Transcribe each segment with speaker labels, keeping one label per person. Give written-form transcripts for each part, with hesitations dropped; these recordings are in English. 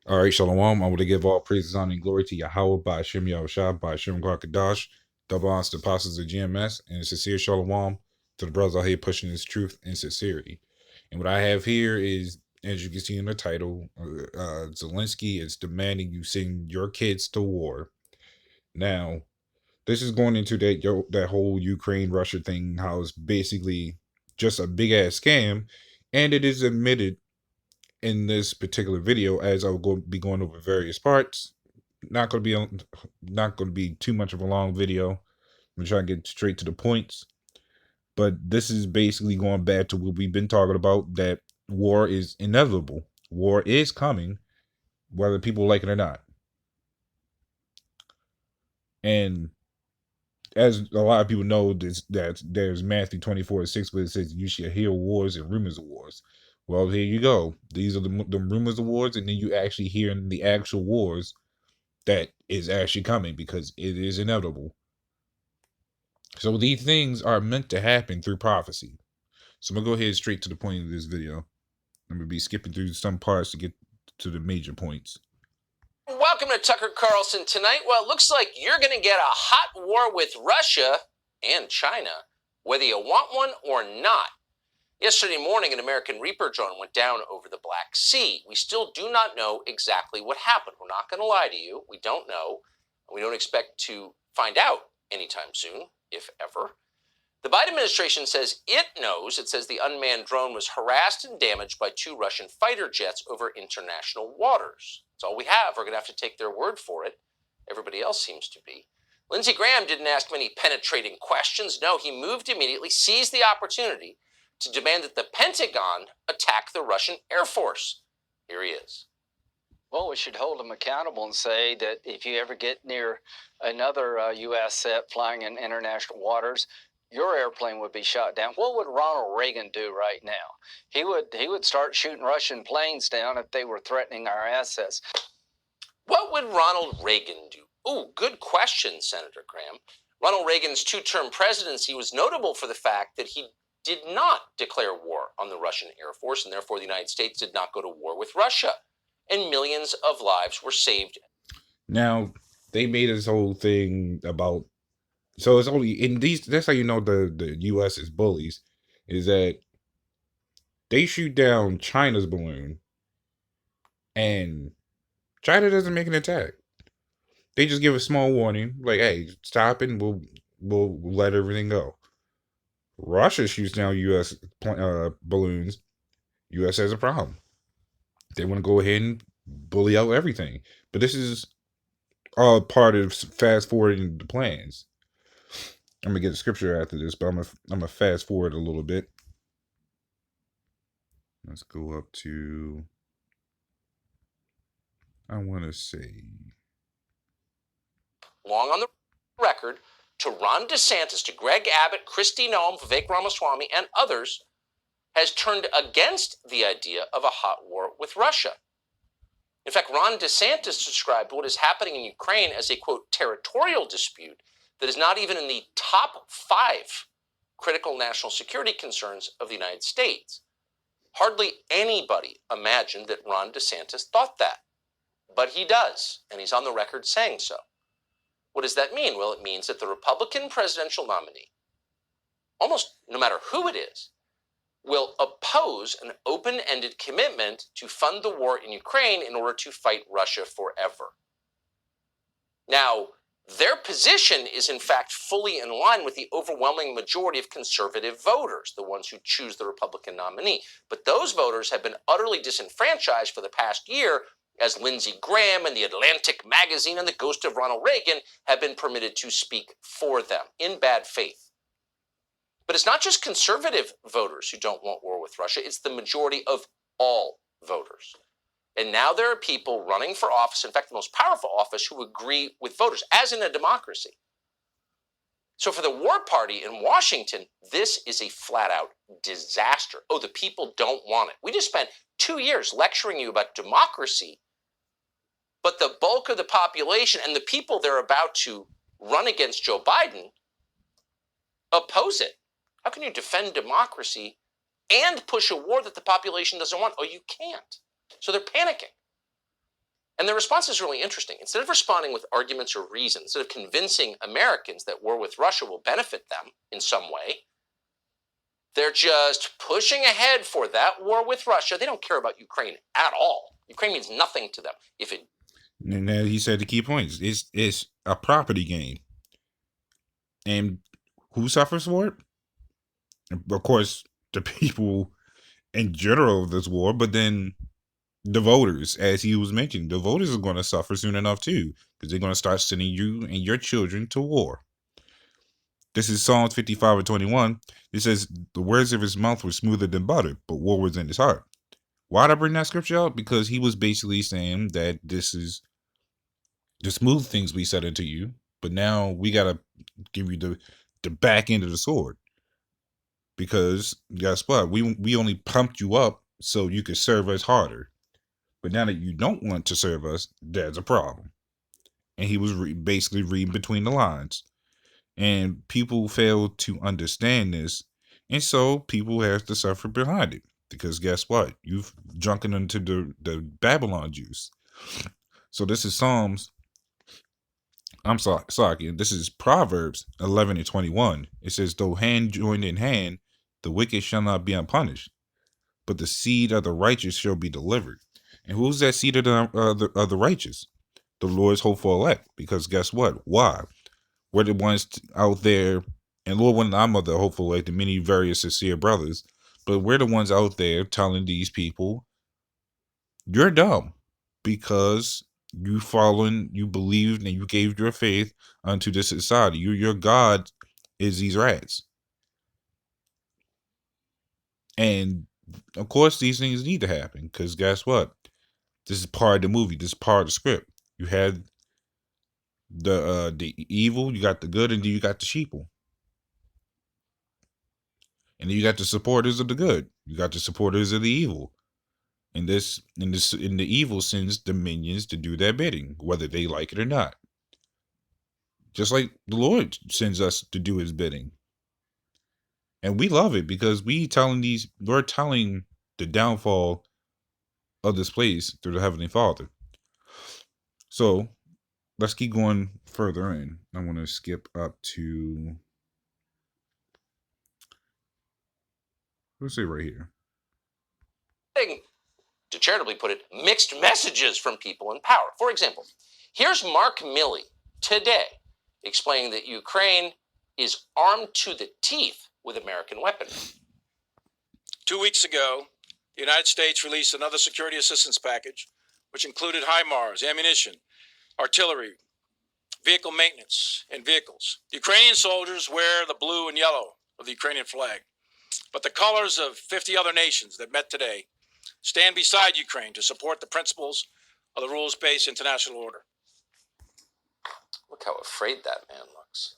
Speaker 1: All right, Shalom. I want to give all praises, honor, and glory to Yahweh by Hashem Yahushua, by Hashem Kadash, double honors to the apostles of GMS, and sincere Shalom to the brothers out here pushing this truth and sincerity. And what I have here is, as you can see in the title, Zelensky is demanding you send your kids to war. Now, this is going into that whole Ukraine Russia thing, how it's basically just a big ass scam, and it is admitted in this particular video, as I will be going over various parts. Not going to be too much of a long video. I'm gonna try to get straight to the points. But this is basically going back to what we've been talking about, that war is inevitable. War is coming, whether people like it or not. And as a lot of people know, that there's Matthew 24:6, where it says you shall hear wars and rumors of wars. Well, here you go. These are the rumors of wars, and then you actually hear the actual wars that is actually coming, because it is inevitable. So these things are meant to happen through prophecy. So I'm going to go ahead straight to the point of this video. I'm going to be skipping through some parts to get to the major points.
Speaker 2: Welcome to Tucker Carlson Tonight. Well, it looks like you're going to get a hot war with Russia and China, whether you want one or not. Yesterday morning, an American Reaper drone went down over the Black Sea. We still do not know exactly what happened. We're not going to lie to you. We don't know. We don't expect to find out anytime soon, if ever. The Biden administration says it knows. It says the unmanned drone was harassed and damaged by 2 Russian fighter jets over international waters. That's all we have. We're going to have to take their word for it. Everybody else seems to be. Lindsey Graham didn't ask many penetrating questions. No, he moved immediately, seized the opportunity to demand that the Pentagon attack the Russian Air Force. Here he is.
Speaker 3: Well, we should hold them accountable and say that if you ever get near another U.S. set flying in international waters, your airplane would be shot down. What would Ronald Reagan do right now? He would start shooting Russian planes down if they were threatening our assets.
Speaker 2: What would Ronald Reagan do? Ooh, good question, Senator Graham. Ronald Reagan's 2-term presidency was notable for the fact that he did not declare war on the Russian Air Force, and therefore the United States did not go to war with Russia. And millions of lives were saved.
Speaker 1: Now, they made this whole thing about, so it's only in these, that's how you know the U.S. is bullies, is that they shoot down China's balloon, and China doesn't make an attack. They just give a small warning, like, hey, stop it, and we'll let everything go. Russia shoots down U.S. balloons. U.S. has a problem. They want to go ahead and bully out everything. But this is all part of fast forwarding the plans. I'm gonna get the scripture after this, but I'm gonna fast forward a little bit. Let's go up to, I want to say,
Speaker 2: long on the record to Ron DeSantis, to Greg Abbott, Kristi Noem, Vivek Ramaswamy, and others, has turned against the idea of a hot war with Russia. In fact, Ron DeSantis described what is happening in Ukraine as a, quote, territorial dispute that is not even in the top 5 critical national security concerns of the United States. Hardly anybody imagined that Ron DeSantis thought that, but he does, and he's on the record saying so. What does that mean? Well, it means that the Republican presidential nominee, almost no matter who it is, will oppose an open-ended commitment to fund the war in Ukraine in order to fight Russia forever. Now, their position is in fact fully in line with the overwhelming majority of conservative voters, the ones who choose the Republican nominee. But those voters have been utterly disenfranchised for the past year, as Lindsey Graham and the Atlantic magazine and the ghost of Ronald Reagan have been permitted to speak for them in bad faith. But it's not just conservative voters who don't want war with Russia, it's the majority of all voters. And now there are people running for office, in fact, the most powerful office, who agree with voters, as in a democracy. So for the war party in Washington, this is a flat-out disaster. Oh, the people don't want it. We just spent 2 years lecturing you about democracy, but the bulk of the population and the people they're about to run against Joe Biden oppose it. How can you defend democracy and push a war that the population doesn't want? Oh, you can't. So they're panicking. And the response is really interesting. Instead of responding with arguments or reasons, instead of convincing Americans that war with Russia will benefit them in some way, they're just pushing ahead for that war with Russia. They don't care about Ukraine at all. Ukraine means nothing to them.
Speaker 1: And then he said the key points. It's a property game. And who suffers for it? Of course, the people in general of this war, but then the voters, as he was mentioning, the voters are going to suffer soon enough too, because they're going to start sending you and your children to war. This is Psalms 55:21. It says, the words of his mouth were smoother than butter, but war was in his heart. Why'd I bring that scripture out? Because he was basically saying that this is the smooth things we said into you, but now we got to give you the back end of the sword. Because guess what? We only pumped you up so you could serve us harder. But now that you don't want to serve us, there's a problem. And he was basically reading between the lines. And people fail to understand this. And so people have to suffer behind it. Because guess what? You've drunken into the Babylon juice. So this is this is Proverbs 11:21. It says, though hand joined in hand, the wicked shall not be unpunished, but the seed of the righteous shall be delivered. And who's that seed of the righteous? The Lord's hopeful elect. Because guess what? Why? We're the ones out there, and Lord, when I'm of the hopeful elect, and many various sincere brothers, but we're the ones out there telling these people, you're dumb because you believed, and you gave your faith unto this society. Your God is these rats. And of course, these things need to happen because guess what? This is part of the movie. This is part of the script. You had the evil, you got the good, and then you got the sheeple. And then you got the supporters of the good. You got the supporters of the evil. And the evil sends the minions to do their bidding, whether they like it or not. Just like the Lord sends us to do his bidding. And we love it because we're telling the downfall of this place through the Heavenly Father. So let's keep going further in. I want to skip up to, let's say right here.
Speaker 2: To charitably put it, mixed messages from people in power. For example, here's Mark Milley today explaining that Ukraine is armed to the teeth with American weaponry.
Speaker 4: 2 weeks ago, the United States released another security assistance package, which included HIMARS, ammunition, artillery, vehicle maintenance, and vehicles. The Ukrainian soldiers wear the blue and yellow of the Ukrainian flag, but the colors of 50 other nations that met today stand beside Ukraine to support the principles of the rules-based international order.
Speaker 2: Look how afraid that man looks.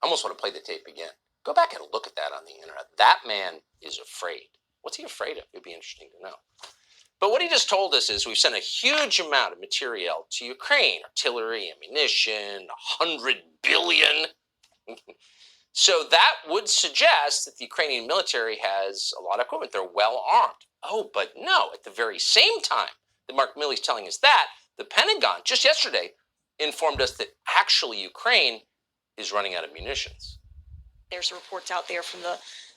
Speaker 2: I almost want to play the tape again. Go back and look at that on the internet. That man is afraid. What's he afraid of? It'd be interesting to know. But what he just told us is we've sent a huge amount of material to Ukraine. Artillery, ammunition, 100 billion. So that would suggest that the Ukrainian military has a lot of equipment. They're well armed. Oh, but no, at the very same time that Mark Milley's telling us that, the Pentagon, just yesterday, informed us that actually Ukraine is running out of munitions.
Speaker 5: There's reports out there from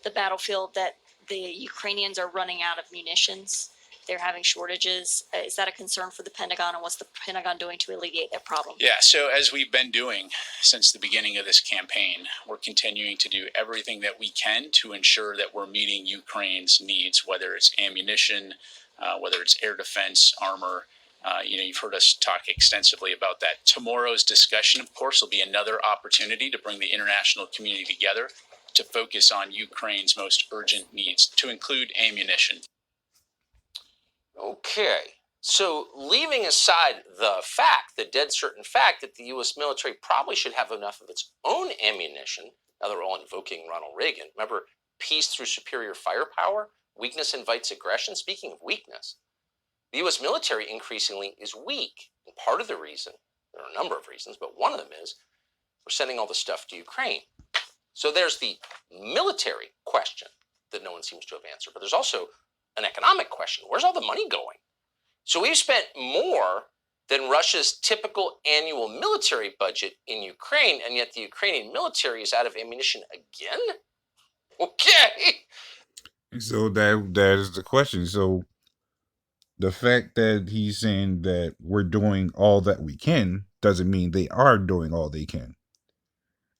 Speaker 5: the battlefield that the Ukrainians are running out of munitions. They're having shortages. Is that a concern for the Pentagon, and what's the Pentagon doing to alleviate that problem?
Speaker 6: Yeah, so as we've been doing since the beginning of this campaign, we're continuing to do everything that we can to ensure that we're meeting Ukraine's needs, whether it's ammunition, whether it's air defense, armor. You've heard us talk extensively about that. Tomorrow's discussion, of course, will be another opportunity to bring the international community together to focus on Ukraine's most urgent needs, to include ammunition.
Speaker 2: Okay, so leaving aside the dead certain fact that the U.S. military probably should have enough of its own ammunition, now that we're all invoking Ronald Reagan. Remember, peace through superior firepower? Weakness invites aggression. Speaking of weakness, the U.S. military increasingly is weak. And part of the reason, there are a number of reasons, but one of them is we're sending all the stuff to Ukraine. So there's the military question that no one seems to have answered, but there's also an economic question. Where's all the money going? So we've spent more than Russia's typical annual military budget in Ukraine, and yet the Ukrainian military is out of ammunition again? Okay.
Speaker 1: So that is the question. So the fact that he's saying that we're doing all that we can doesn't mean they are doing all they can.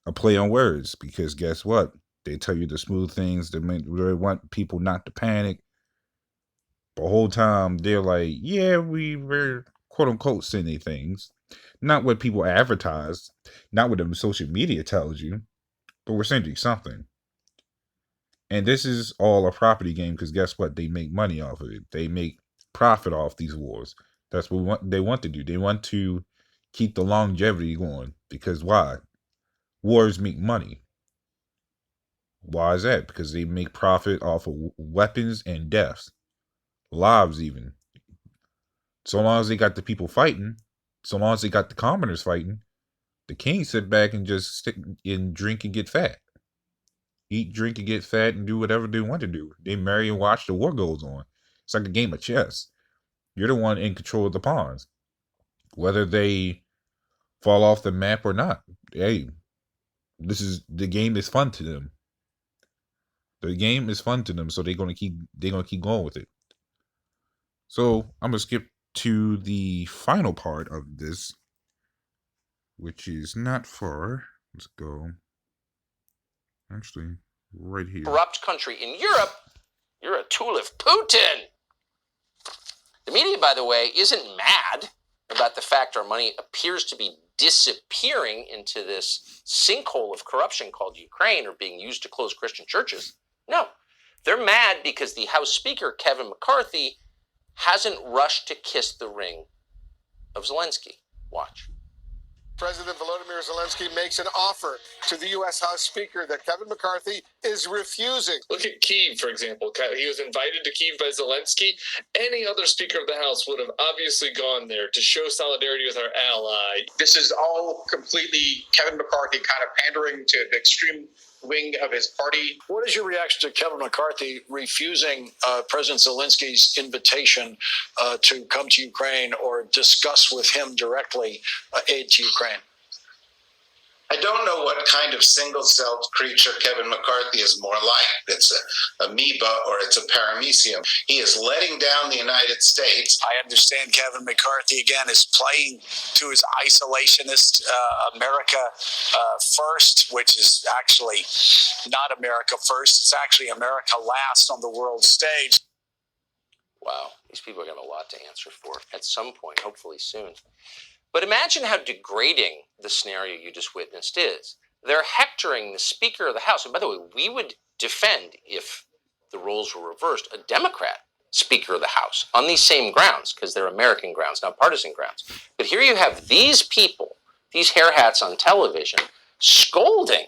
Speaker 1: A play on words, because guess what? They tell you the smooth things that they want people not to panic. The whole time they're like, yeah, we're quote unquote sending things. Not what people advertise, not what the social media tells you, but we're sending something. And this is all a property game because guess what? They make money off of it. They make profit off these wars. That's what they want to do. They want to keep the longevity going because why? Wars make money. Why is that? Because they make profit off of weapons and deaths, lives even. So long as they got the people fighting, so long as they got the commoners fighting, the kings sit back and just stick and drink and get fat. Eat, drink, and get fat and do whatever they want to do. They marry and watch the war goes on. It's like a game of chess. You're the one in control of the pawns. Whether they fall off the map or not. Hey, the game is fun to them. The game is fun to them, so they're gonna keep going with it. So I'm gonna skip to the final part of this, which is not far. Let's go. Actually, right here.
Speaker 2: Corrupt country in Europe, you're a tool of Putin. The media, by the way, isn't mad about the fact our money appears to be disappearing into this sinkhole of corruption called Ukraine or being used to close Christian churches. No, they're mad because the House Speaker, Kevin McCarthy, hasn't rushed to kiss the ring of Zelensky. Watch.
Speaker 7: President Volodymyr Zelensky makes an offer to the U.S. House Speaker that Kevin McCarthy is refusing.
Speaker 8: Look at Kyiv, for example. He was invited to Kyiv by Zelensky. Any other Speaker of the House would have obviously gone there to show solidarity with our ally.
Speaker 9: This is all completely Kevin McCarthy kind of pandering to the extreme wing of his party.
Speaker 10: What is your reaction to Kevin McCarthy refusing President Zelensky's invitation to come to Ukraine or discuss with him directly aid to Ukraine?
Speaker 9: I don't know what kind of single-celled creature Kevin McCarthy is more like. It's an amoeba or it's a paramecium. He is letting down the United States.
Speaker 10: I understand Kevin McCarthy, again, is playing to his isolationist America first, which is actually not America first. It's actually America last on the world stage.
Speaker 2: Wow, these people are going to have a lot to answer for at some point, hopefully soon. But imagine how degrading the scenario you just witnessed is. They're hectoring the Speaker of the House. And by the way, we would defend, if the roles were reversed, a Democrat Speaker of the House on these same grounds, because they're American grounds, not partisan grounds. But here you have these people, these hair hats on television, scolding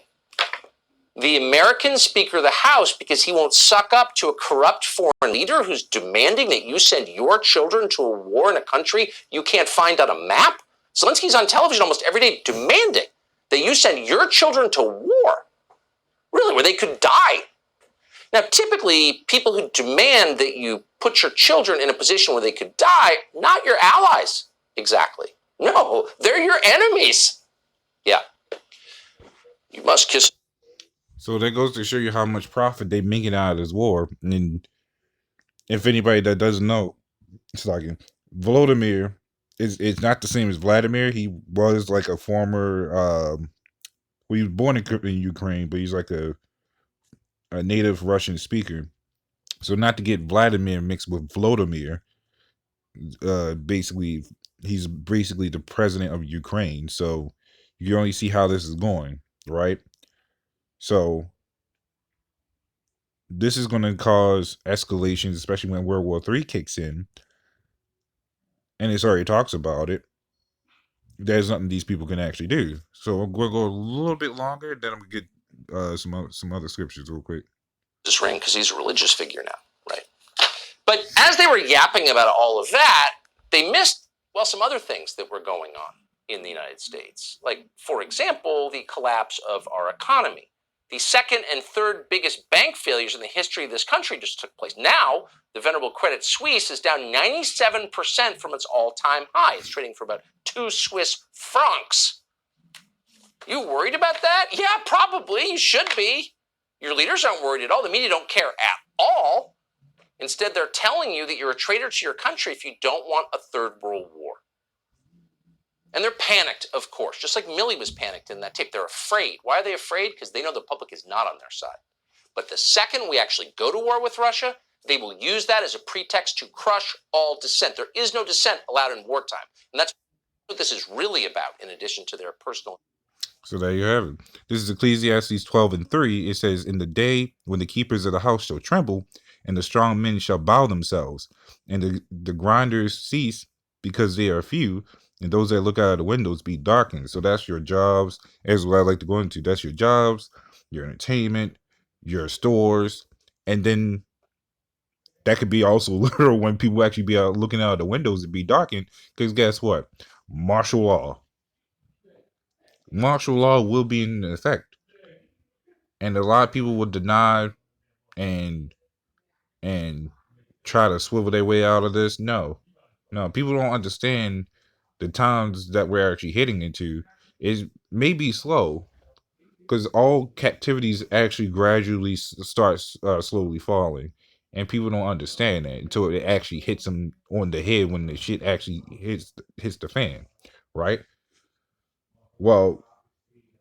Speaker 2: the American Speaker of the House because he won't suck up to a corrupt foreign leader who's demanding that you send your children to a war in a country you can't find on a map. Zelensky's on television almost every day demanding that you send your children to war, really, where they could die. Now, typically, people who demand that you put your children in a position where they could die, not your allies, exactly. No, they're your enemies. Yeah. You must kiss.
Speaker 1: So that goes to show you how much profit they making out of this war. And if anybody that doesn't know, it's like Volodymyr is not the same as Vladimir. He was like a former, well, he was born in Ukraine, but he's like a native Russian speaker. So not to get Vladimir mixed with Volodymyr, basically, he's basically the president of Ukraine. So you only see how this is going, right? So this is going to cause escalations, especially when World War III kicks in. And it already talks about it. There's nothing these people can actually do. So we'll go a little bit longer, then I'm going to get some other scriptures real quick.
Speaker 2: This ring, because he's a religious figure now, right? But as they were yapping about all of that, they missed, well, some other things that were going on in the United States. Like, for example, the collapse of our economy. The second and third biggest bank failures in the history of this country just took place. Now, the venerable Credit Suisse is down 97% from its all-time high. It's trading for about 2 Swiss francs. You worried about that? Yeah, probably. You should be. Your leaders aren't worried at all. The media don't care at all. Instead, they're telling you that you're a traitor to your country if you don't want a third world war. And they're panicked, of course, just like Milley was panicked in that tape. They're afraid. Why are they afraid? Because they know the public is not on their side. But the second we actually go to war with Russia, they will use that as a pretext to crush all dissent. There is no dissent allowed in wartime. And that's what this is really about, in addition to their personal.
Speaker 1: So there you have it. This is Ecclesiastes 12:3. It says, "In the day when the keepers of the house shall tremble, and the strong men shall bow themselves, and the grinders cease because they are few, and those that look out of the windows be darkened." So that's your jobs, as what I like to go into. That's your jobs, your entertainment, your stores, and then that could be also literal when people actually be out looking out of the windows and be darkened. Because guess what? Martial law. Martial law will be in effect, and a lot of people will deny and try to swivel their way out of this. No, people don't understand the times that we're actually hitting into is maybe slow, because all captivities actually gradually starts slowly falling, and people don't understand that until it actually hits them on the head when the shit actually hits the fan, right? Well,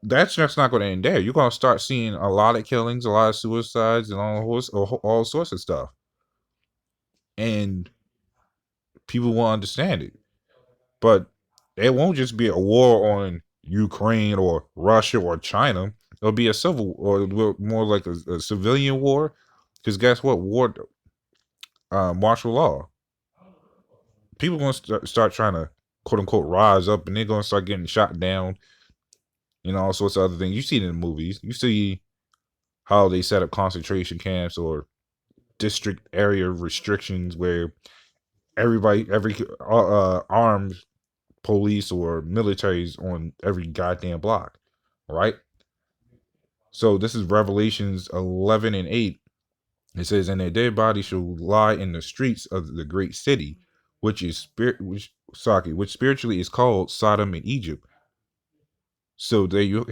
Speaker 1: that's just not going to end there. You're going to start seeing a lot of killings, a lot of suicides, and all sorts of stuff. And people will understand it. But it won't just be a war on Ukraine or Russia or China. It'll be a civil, or more like a civilian war. Because guess what? War, martial law. People are going to start trying to, quote unquote, rise up, and they're going to start getting shot down and all sorts of other things. You see it in the movies. You see how they set up concentration camps or district area restrictions where every armed police or militaries on every goddamn block, right? So this is Revelations 11:8. It says, "And their dead bodies shall lie in the streets of the great city, which spiritually is called Sodom and Egypt." So there you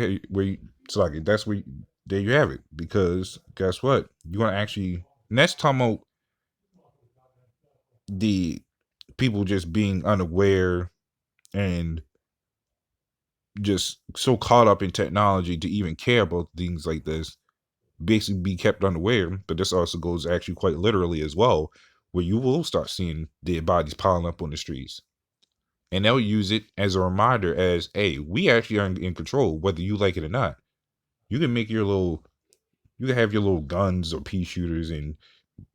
Speaker 1: that's where there you have it. Because guess what? You're gonna actually, and that's talking about the people just being unaware and just so caught up in technology to even care about things like this, basically be kept unaware. But this also goes actually quite literally as well, where you will start seeing dead bodies piling up on the streets, and they'll use it as a reminder as, hey, we actually are in control, whether you like it or not. You can make you can have your little guns or pea shooters and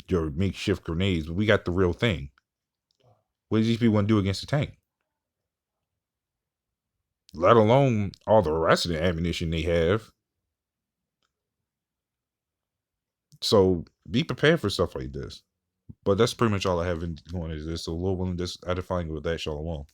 Speaker 1: your makeshift grenades, but we got the real thing. What does these people want to do against the tank? Let alone all the rest of the ammunition they have. So be prepared for stuff like this. But that's pretty much all I have in going into this. So Lord willing, this edifying with that, shalom.